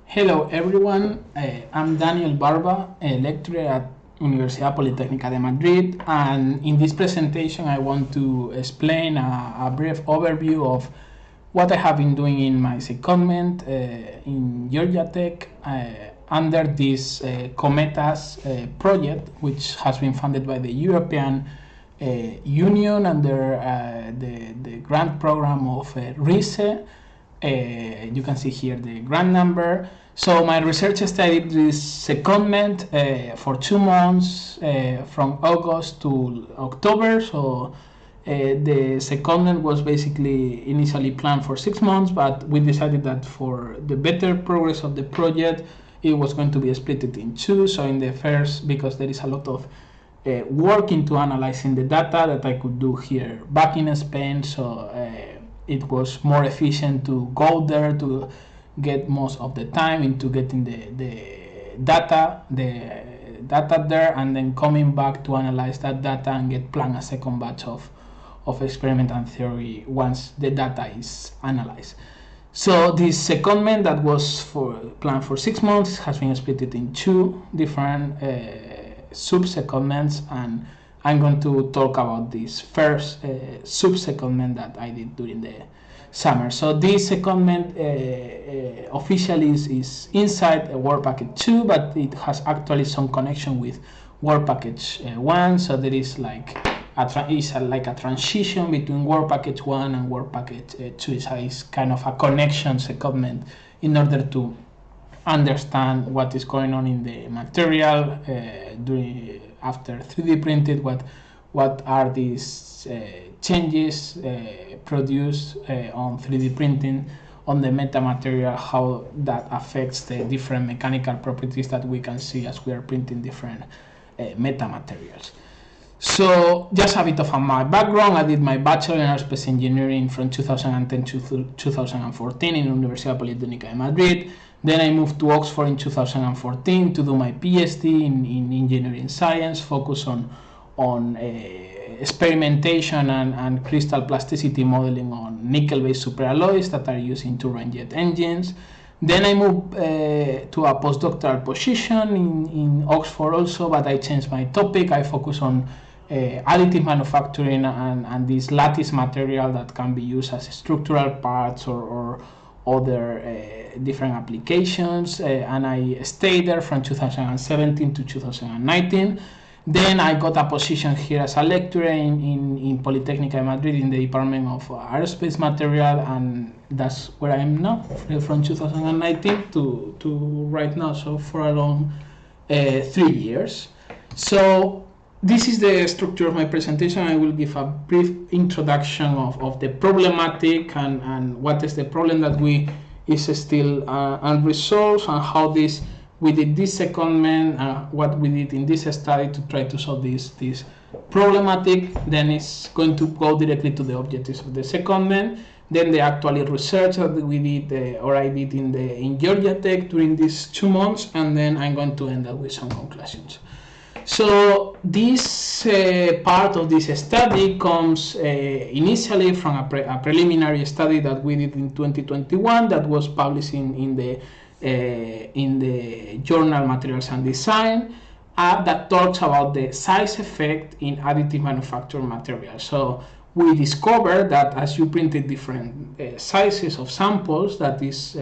Hello everyone, I'm Daniel Barba, a lecturer at Universidad Politécnica de Madrid, and in this presentation I want to explain a brief overview of what I have been doing in my secondment in Georgia Tech under this CoMetaS project, which has been funded by the European Union under the grant program of RISE. You can see here the grant number. So my research study this secondment for 2 months from August to October. So the secondment was basically initially planned for 6 months, but we decided that for the better progress of the project, it was going to be split in 2. So in the first, because there is a lot of work into analyzing the data that I could do here back in Spain, so it was more efficient to go there to get most of the time into getting the data there, and then coming back to analyze that data and plan a second batch of experiment and theory once the data is analyzed. So this secondment that was planned for 6 months has been split in 2 different sub-secondments, and I'm going to talk about this first sub-secondment that I did during the summer. So this secondment officially is inside Work Package 2, but it has actually some connection with Work Package 1. So there is like a transition between Work Package 1 and Work Package 2. It's kind of a connection secondment in order to understand what is going on in the material after 3D printed, what are these changes produced on 3D printing on the metamaterial, how that affects the different mechanical properties that we can see as we are printing different metamaterials. So just a bit of my background. I did my bachelor in aerospace engineering from 2010 to 2014 in Universidad Politécnica de Madrid. Then I moved to Oxford in 2014 to do my PhD in engineering science, focus on experimentation and crystal plasticity modeling on nickel-based superalloys that are used in turbine jet engines. Then I moved to a postdoctoral position in Oxford also, but I changed my topic. I focus on additive manufacturing and this lattice material that can be used as structural parts or other different applications, and I stayed there from 2017 to 2019. Then I got a position here as a lecturer in Politécnica de Madrid in the Department of Aerospace Material, and that's where I am now from 2019 to right now, so for around 3 years. So this is the structure of my presentation. I will give a brief introduction of the problematic and what is the problem that is still unresolved, and how we did this secondment, what we did in this study to try to solve this problematic. Then it's going to go directly to the objectives of the secondment, then the actual research that we did or I did in Georgia Tech during these 2 months, and then I'm going to end up with some conclusions. So this part of this study comes initially from a preliminary study that we did in 2021 that was published in the journal Materials and Design that talks about the size effect in additive manufactured materials. So we discovered that as you printed different sizes of samples, that is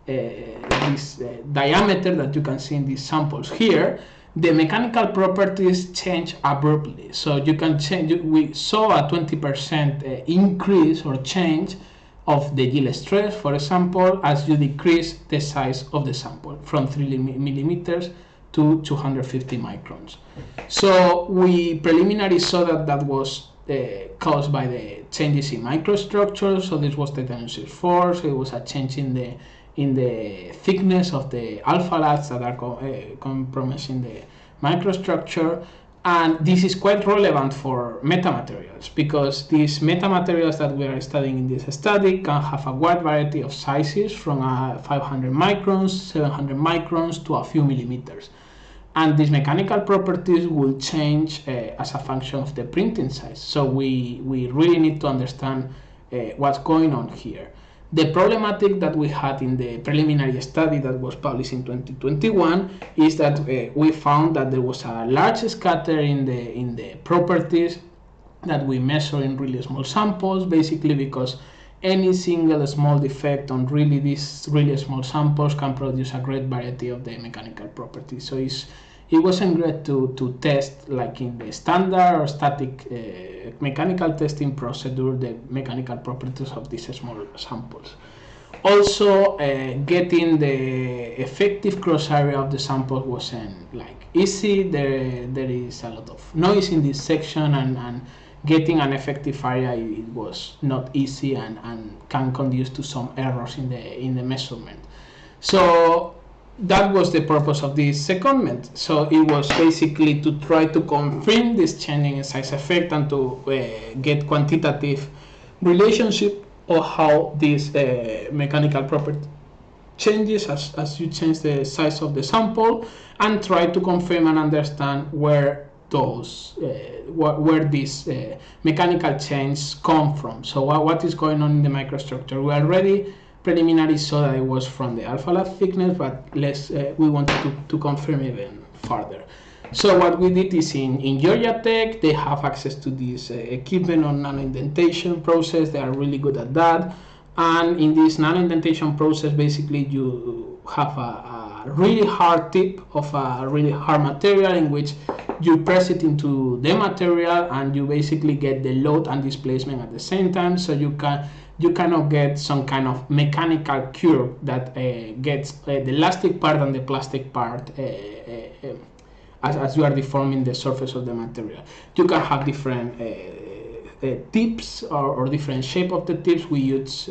this diameter that you can see in these samples here, the mechanical properties change abruptly. So you can change. We saw a 20% increase or change of the yield stress, for example, as you decrease the size of the sample from 3 millimeters to 250 microns. So we preliminarily saw that was caused by the changes in microstructure. So this was the tensile force. It was a change in the thickness of the alpha lattice that are compromising the microstructure. And this is quite relevant for metamaterials, because these metamaterials that we are studying in this study can have a wide variety of sizes from 500 microns, 700 microns to a few millimeters. And these mechanical properties will change as a function of the printing size. So we really need to understand what's going on here. The problematic that we had in the preliminary study that was published in 2021 is that we found that there was a large scatter in the properties that we measure in really small samples, basically because any single small defect on these really small samples can produce a great variety of the mechanical properties. So it wasn't great to test like in the standard or static mechanical testing procedure the mechanical properties of these small samples. Also, getting the effective cross area of the sample wasn't like easy. There is a lot of noise in this section, and getting an effective area it was not easy and can conduce to some errors in the measurement. So that was the purpose of this secondment. So it was basically to try to confirm this changing in size effect and to get quantitative relationship of how this mechanical property changes as you change the size of the sample, and try to confirm and understand where these mechanical changes come from. So what is going on in the microstructure? We already preliminary saw that it was from the alpha lab thickness, but we wanted to confirm even further. So what we did is in Georgia Tech, they have access to this equipment on nano-indentation process. They are really good at that. And in this nano-indentation process, basically you have a really hard tip of a really hard material in which you press it into the material and you basically get the load and displacement at the same time. So you cannot get some kind of mechanical curve that gets the elastic part and the plastic part as you are deforming the surface of the material. You can have different tips or different shape of the tips. We use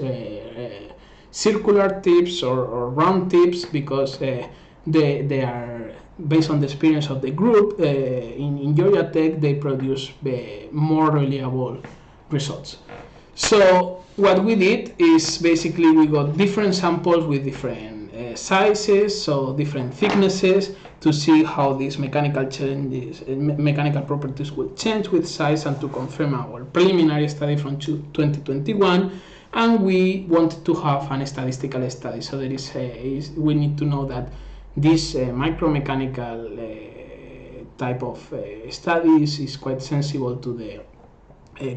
circular tips or round tips because they are based on the experience of the group. In Georgia Tech, they produce more reliable results. So what we did is basically we got different samples with different sizes, so different thicknesses, to see how these mechanical properties will change with size, and to confirm our preliminary study from 2021. And we wanted to have a statistical study. So we need to know that this micromechanical type of studies is quite sensible to the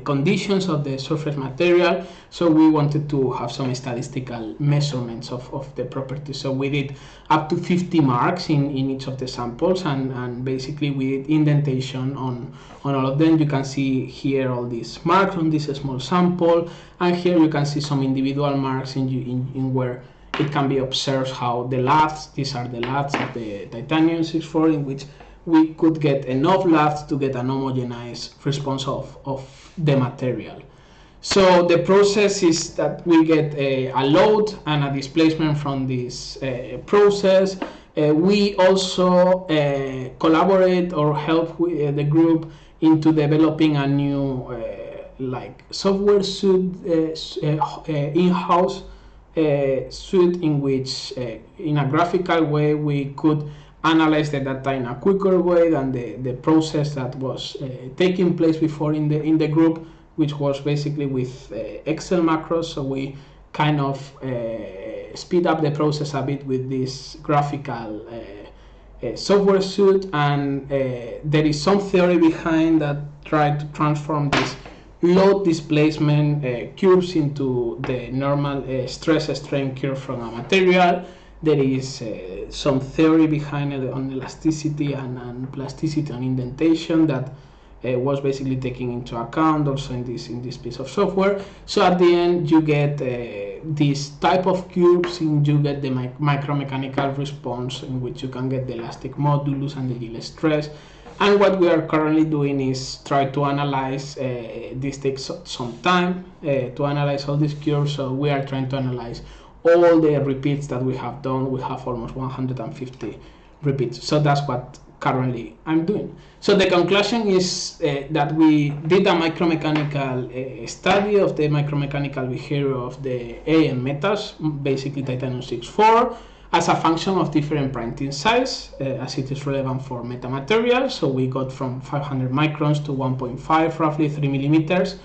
conditions of the surface material. So we wanted to have some statistical measurements of the properties. So we did up to 50 marks in each of the samples, and basically we did indentation on all of them. You can see here all these marks on this small sample, and here you can see some individual marks in where it can be observed how the laths, these are the laths of the titanium 64, in which we could get enough laths to get an homogenized response of the material. So the process is that we get a load and a displacement from this process. We also collaborate or help with the group into developing a new software suite, in-house suite, in which in a graphical way we could analyze the data in a quicker way than the process that was taking place before in the group, which was basically with Excel macros. So we kind of speed up the process a bit with this graphical software suite, and there is some theory behind that try to transform this load displacement curves into the normal stress strain curve from a material. There is some theory behind it on elasticity and plasticity and indentation that was basically taken into account also in this piece of software. So at the end you get this type of cubes, and you get the micromechanical response in which you can get the elastic modulus and the yield stress. And what we are currently doing is try to analyze, this takes some time to analyze all these curves. So we are trying to analyze all the repeats that we have done. We have almost 150 repeats. So that's what currently I'm doing. So the conclusion is that we did a micromechanical study of the micromechanical behavior of the CoMetaS, basically titanium 64, as a function of different printing size, as it is relevant for metamaterials. So we got from 500 microns to 1.5, roughly 3 millimeters.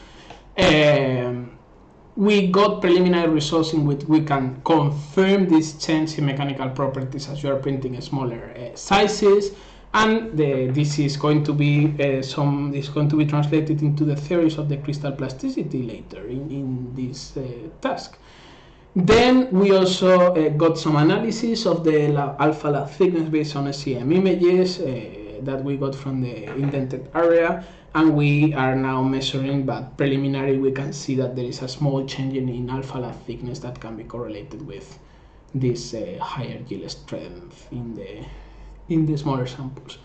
we got preliminary results in which we can confirm this change in mechanical properties as you are printing smaller sizes, and this is going to be translated into the theories of the crystal plasticity later in this task. Then we also got some analysis of the alpha lab thickness based on SEM images that we got from the indented area, and we are now measuring, but preliminary we can see that there is a small change in alpha lab thickness that can be correlated with this higher yield strength in the smaller samples.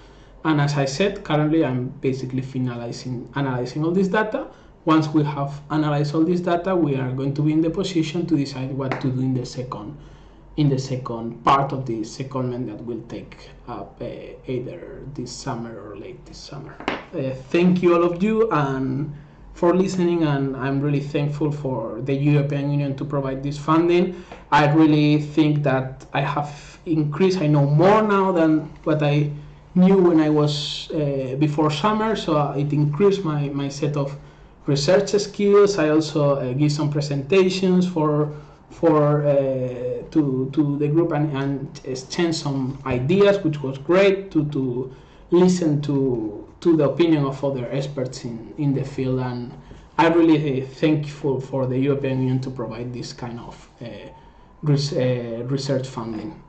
And as I said, currently I'm basically analyzing all this data. Once we have analyzed all this data, we are going to be in the position to decide what to do in the second part of the secondment that will take up either this summer or late this summer. Thank you all of you and for listening, and I'm really thankful for the European Union to provide this funding. I really think that I have increased, I know more now than what I knew when I was before summer, so it increased my set of research skills. I also give some presentations to the group and exchange some ideas, which was great to listen to the opinion of other experts in the field, and I'm really thankful for the European Union to provide this kind of research funding.